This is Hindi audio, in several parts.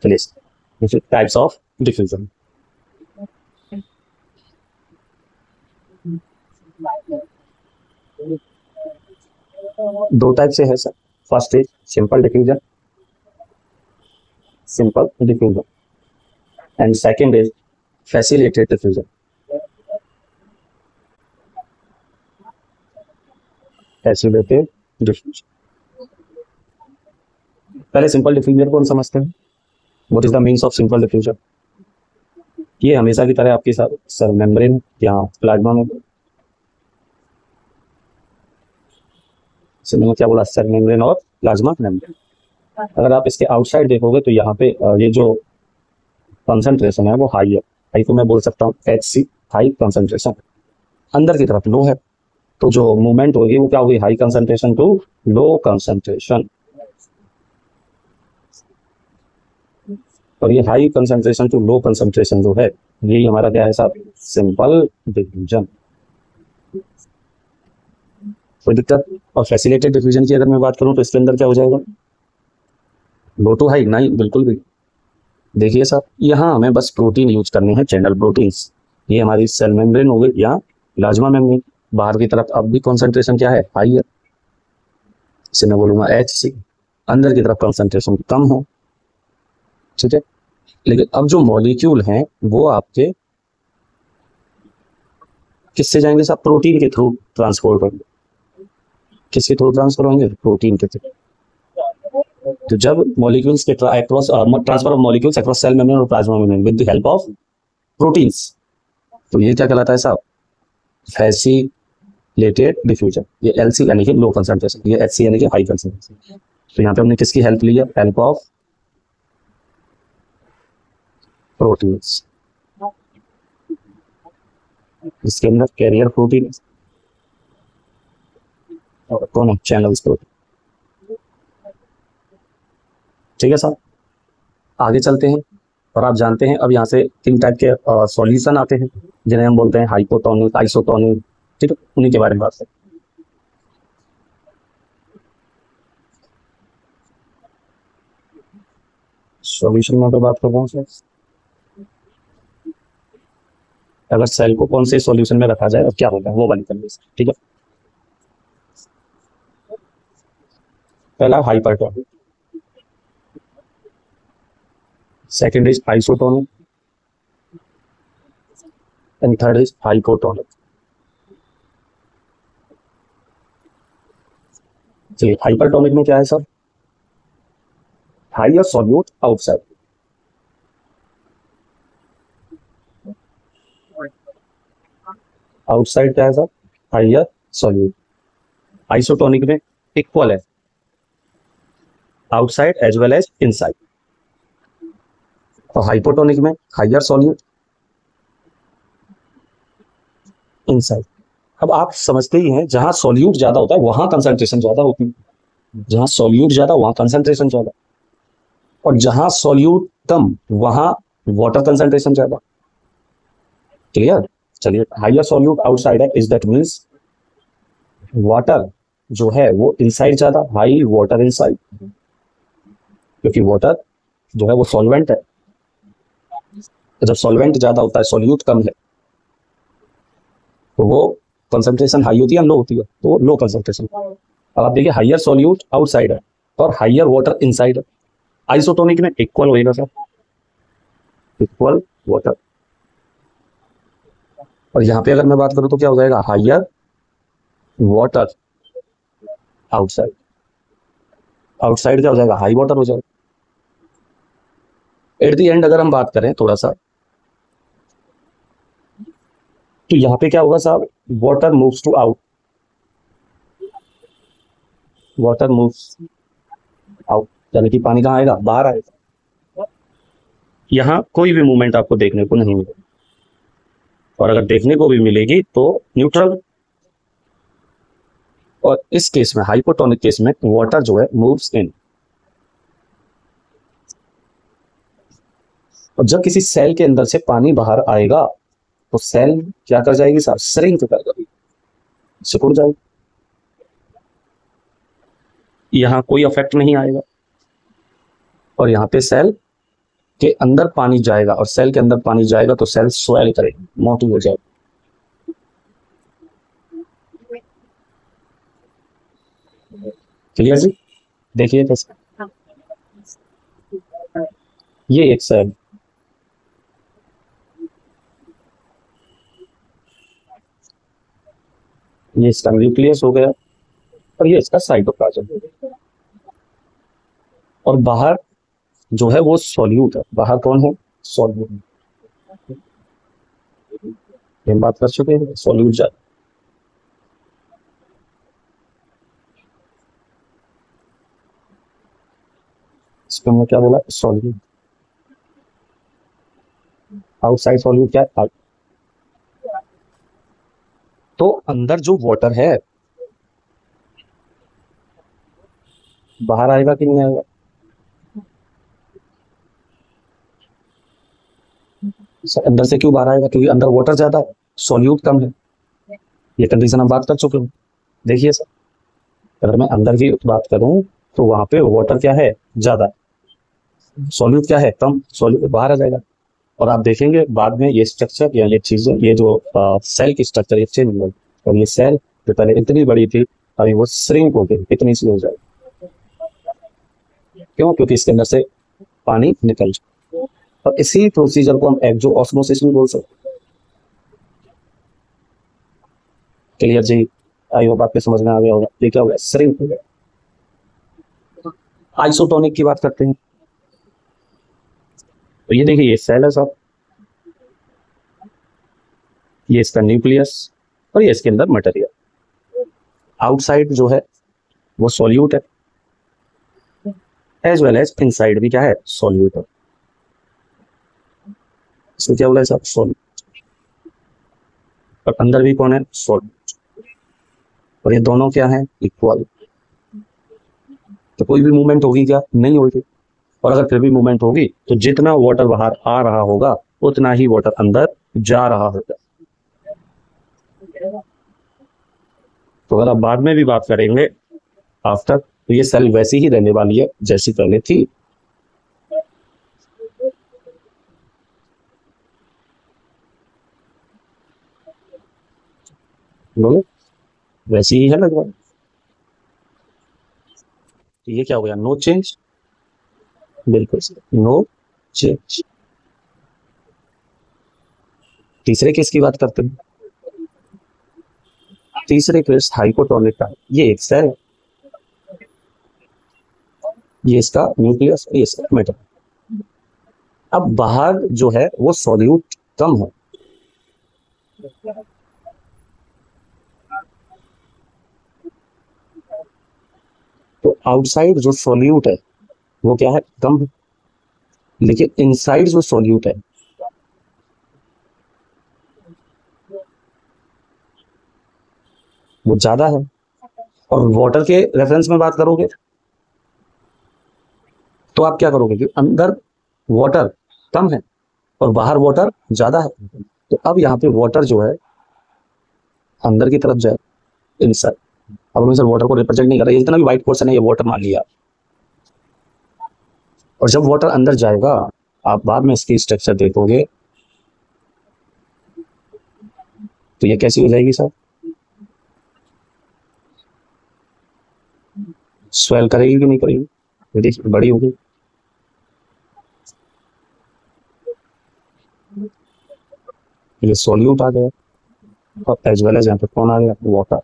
चलिए टाइप्स ऑफ डिफ्यूजन। दो टाइप से है sir. First is simple diffusion, simple diffusion, and second is facilitated diffusion. Facilitated diffusion. पहले सिंपल डिफ्यूजन को हम समझते हैं। What is the means of simple diffusion? ये हमेशा की तरह आपके साथ सेल मेम्ब्रेन या प्लाज्मा में, क्या बोला, सेल मेम्ब्रेन और प्लाज्मा मेम्ब्रेन। अगर आप इसके आउटसाइड देखोगे तो यहाँ पे ये जो कंसंट्रेशन है वो हाई है। हाई को मैं बोल सकता हूँ HC, हाई कंसंट्रेशन। अंदर की तरफ लो है, तो जो मूवमेंट होगी वो क्या होगी, high concentration to low concentration. और ये high concentration to low concentration जो है, यही हमारा क्या है साहब, सिंपल डिफ्यूजन। कोई दिक्कत? और फैसिलिटेटेड डिफ्यूजन की अगर मैं बात करूं तो इसके अंदर क्या हो जाएगा, लो टू हाई? नहीं, बिल्कुल भी। देखिए साहब, यहाँ हमें बस प्रोटीन यूज करने हैं, चैनल प्रोटीन्स। ये हमारी सेल मेम्ब्रेन हो गई या प्लाज्मा मेम्ब्रेन। बाहर की तरफ अब भी कॉन्सेंट्रेशन क्या है, हाई है, इसे मैं बोलूंगा HC। अंदर की तरफ कंसंट्रेशन कम हो, ठीक है। लेकिन अब जो मॉलिक्यूल हैं वो आपके किससे जाएंगे साहब, प्रोटीन के थ्रू ट्रांसपोर्ट होंगे। किसके थ्रू ट्रांसफर होंगे, प्रोटीन के थ्रू। तो जब मॉलिक्यूल्स के transfer of molecules across cell membrane और plasma membrane with the help of proteins, तो ये क्या कहलाता है साहब, फैसिलिटेटेड डिफ्यूजन। ये LC यानी कि लो कंसंट्रेशन, ये HC यानी कि हाई कंसंट्रेशन। तो यहाँ पे हमने किसकी हेल्प ली है, हेल्प ऑफ प्रोटीन्स। इसके अंदर कैरियर प्रोटीन और कौन है, चैनल प्रोटीन। ठीक है साहब, आगे चलते हैं। और आप जानते हैं अब यहाँ से 3 टाइप के सॉल्यूशन आते हैं, जिन्हें हम बोलते हैं हाइपोटोनिक, आइसोटोनिक। ठीक है, उन्हीं के बारे में बात करें। सॉल्यूशन में तो बात कर रहा हूँ सर, अगर सेल को कौन से सॉल्यूशन में रखा जाए और क्या होगा वो वाली कंडीशन। ठीक है, पहला hypertonic, second is isotonic, and third is hypotonic. चलिए, हाइपरटोनिक में क्या है sir, higher solute outside. Outside क्या है सर, हायर सॉल्यूट। आइसोटोनिक में इक्वल है, outside as well as inside. और हाइपोटोनिक में हायर सॉल्यूट, इनसाइड। अब आप समझते ही हैं, जहां सॉल्यूट ज्यादा होता है वहां कंसंट्रेशन ज्यादा होती है, जहां सॉल्यूट ज्यादा वहां कंसंट्रेशन ज्यादा, और जहां सॉल्यूट कम वहां वाटर कंसंट्रेशन ज्यादा। क्लियर? चलिए, हायर सॉल्यूट आउटसाइड है, इज दैट मींस वाटर जो है वो इनसाइड ज्यादा, हाई वाटर इनसाइड, क्योंकि वाटर जो है वो सॉल्वेंट है। तो जब सॉल्वेंट ज्यादा होता है, सॉल्यूट कम है, तो वो कंसंट्रेशन हाई होती है, लो होती है, तो लो कंसंट्रेशन। अब आप देखिए, हायर सॉल्यूट आउटसाइड है और हायर वाटर इनसाइड है। आइसोटोनिक में इक्वल होएगा सर, इक्वल वाटर। और यहाँ पे अगर मैं बात करूं तो क्या हो जाएगा, हायर वाटर आउटसाइड। आउटसाइड क्या हो जाएगा, हाई वाटर हो जाएगा। एट द एंड अगर हम बात करें थोड़ा सा, तो यहाँ पे क्या होगा साहब, water moves to out, water moves out, यानी कि पानी कहाँ आएगा, बाहर आएगा। यहाँ कोई भी मूवमेंट आपको देखने को नहीं मिलेगी, और अगर देखने को भी मिलेगी तो न्यूट्रल। और इस केस में, हाइपोटोनिक केस में, वाटर जो है मूव्स इन। और जब किसी सेल के अंदर से पानी बाहर आएगा तो सेल क्या कर जाएगी साहब, श्रिंक कर जाएगी, सिकुड़ जाएगी, यहाँ कोई इफेक्ट नहीं आएगा। और यहाँ पे सेल के अंदर पानी जाएगा, और सेल के अंदर पानी जाएगा तो सेल स्वेल करेगा, मोटी हो जाएगी। क्लियर जी? देखिए कैसे, ये एक सेल, ये इसका न्यूक्लियस हो गया, और ये इसका साइटोप्लाज्म। और बाहर जो है वो सॉल्यूट है, बाहर कौन है? सॉल्यूट। हम बात कर चुके हैं सॉल्यूट जा, इसको हमने क्या बोला? सॉल्यूट। आउटसाइड सॉल्यूट क्या है? तो अंदर जो वाटर है बाहर आएगा कि नहीं आएगा? अंदर से क्यों बाहर आएगा? क्योंकि अंदर वाटर ज्यादा है, सॉल्यूट कम है। ये कंडीशन हम बात कर चुके हैं। देखिए सर, अगर मैं अंदर की बात करूं तो वहां पे वाटर क्या है? ज्यादा, सॉल्यूट क्या है? कम, सॉल्यूट बाहर आ जाएगा। और आप देखेंगे बाद में ये स्ट्रक्चर या ये चीजें, ये जो सेल की स्ट्रक्चर ये चेंज हो गई, और ये सेल जो पहले इतनी बड़ी थी अभी वो श्रिंक हो गई, इतनी सी हो जाएगी। क्यों? क्योंकि इसके अंदर से पानी निकल जाए। और इसी प्रोसीजर को हम एक्जो ऑस्मोसिस भी बोल सकते हैं। Clear ji? आई होप आपके समझ में आ गया होगा। ये क्या हो गया? श्रिंक हो गया। आइसोटोनिक की बात करते हैं, तो ये देखिए ये सेल है साहब, ये इसका न्यूक्लियस, और ये इसके अंदर मटेरियल। आउटसाइड जो है वो सॉल्यूट है, एज वेल एज इनसाइड भी क्या है? सॉल्यूट है। इसमें क्या बोला है साहब? सॉल्यूट। और अंदर भी कौन है? सॉल्यूट। और ये दोनों क्या है? इक्वल। तो कोई भी मूवमेंट होगी क्या? नहीं होगी। और अगर फिर भी मूवमेंट होगी तो जितना वाटर बाहर आ रहा होगा उतना ही वाटर अंदर जा रहा होगा। तो अगर आप बाद में भी बात करेंगे आफ्टर, तो ये सेल वैसी ही रहने वाली है जैसी पहले थी। बोलो, वैसी ही है लगभग। तो ये क्या हो गया? No change. बिल्कुल नो चेंज। तीसरे केस की बात करते हैं। तीसरे केस हाइपोटोनिक का, ये एक सेल, ये इसका न्यूक्लियस, ये इसका मेटल। अब बाहर जो है वो सॉल्यूट कम है, तो आउटसाइड जो सॉल्यूट है वो क्या है? कम है। लेकिन इनसाइड जो सॉल्यूट है वो ज्यादा है। और वाटर के रेफरेंस में बात करोगे तो आप क्या करोगे कि अंदर वाटर कम है और बाहर वाटर ज्यादा है, तो अब यहाँ पे वाटर जो है अंदर की तरफ जाए, इनसाइड। अब हम सर वाटर को रिप्रेजेंट नहीं कर रहे, जितना भी व्हाइट पोर्शन है ये वाटर मान लिया। और जब वाटर अंदर जाएगा आप बाद में इसकी स्ट्रक्चर देखोगे तो ये कैसी हो जाएगी सर? स्वेल करेगी कि नहीं करेगी? ये देखिए बड़ी होगी, ये सॉल्यूट आ गया, और एज वेल एज यहाँ पे कौन आ गया? वाटर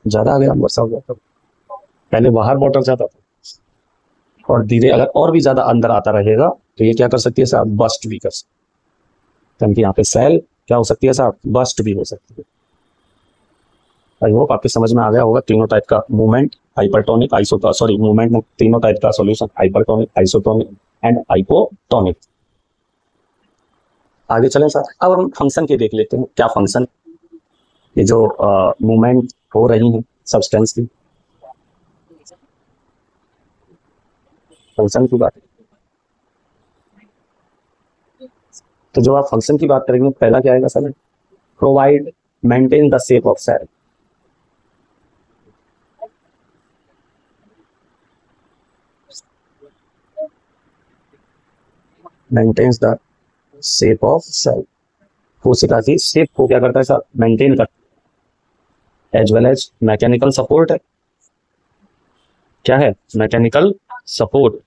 ज्यादा आ गया, वर्षा हो गया। पहले बाहर वाटर ज्यादा था, और धीरे अगर और भी ज्यादा अंदर आता रहेगा तो ये क्या कर सकती है साहब? बस्ट भी कर सकती है। क्योंकि यहाँ पे सेल क्या हो सकती है साहब? बस्ट भी हो सकती है। आई होप आपके समझ में आ गया होगा तीनों टाइप का movement, hypertonic, isotonic, sorry movement में तीनों टाइप का solution, hypertonic, isotonic and hypotonic. आगे चलें सर, अब हम फंक्शन के देख लेते हैं, क्या फंक्शन ये जो मूवमेंट हो रही है सब्सटेंस की, फंक्शन की बात। तो जो आप फंक्शन की बात करेंगे पहला क्या आएगा sir? Provide maintain the shape of cell. Maintains the shape of cell, कोशिका की शेप को क्या करता है सर, मेंटेन करता है, as well as mechanical support है, क्या है, मैकेनिकल सपोर्ट।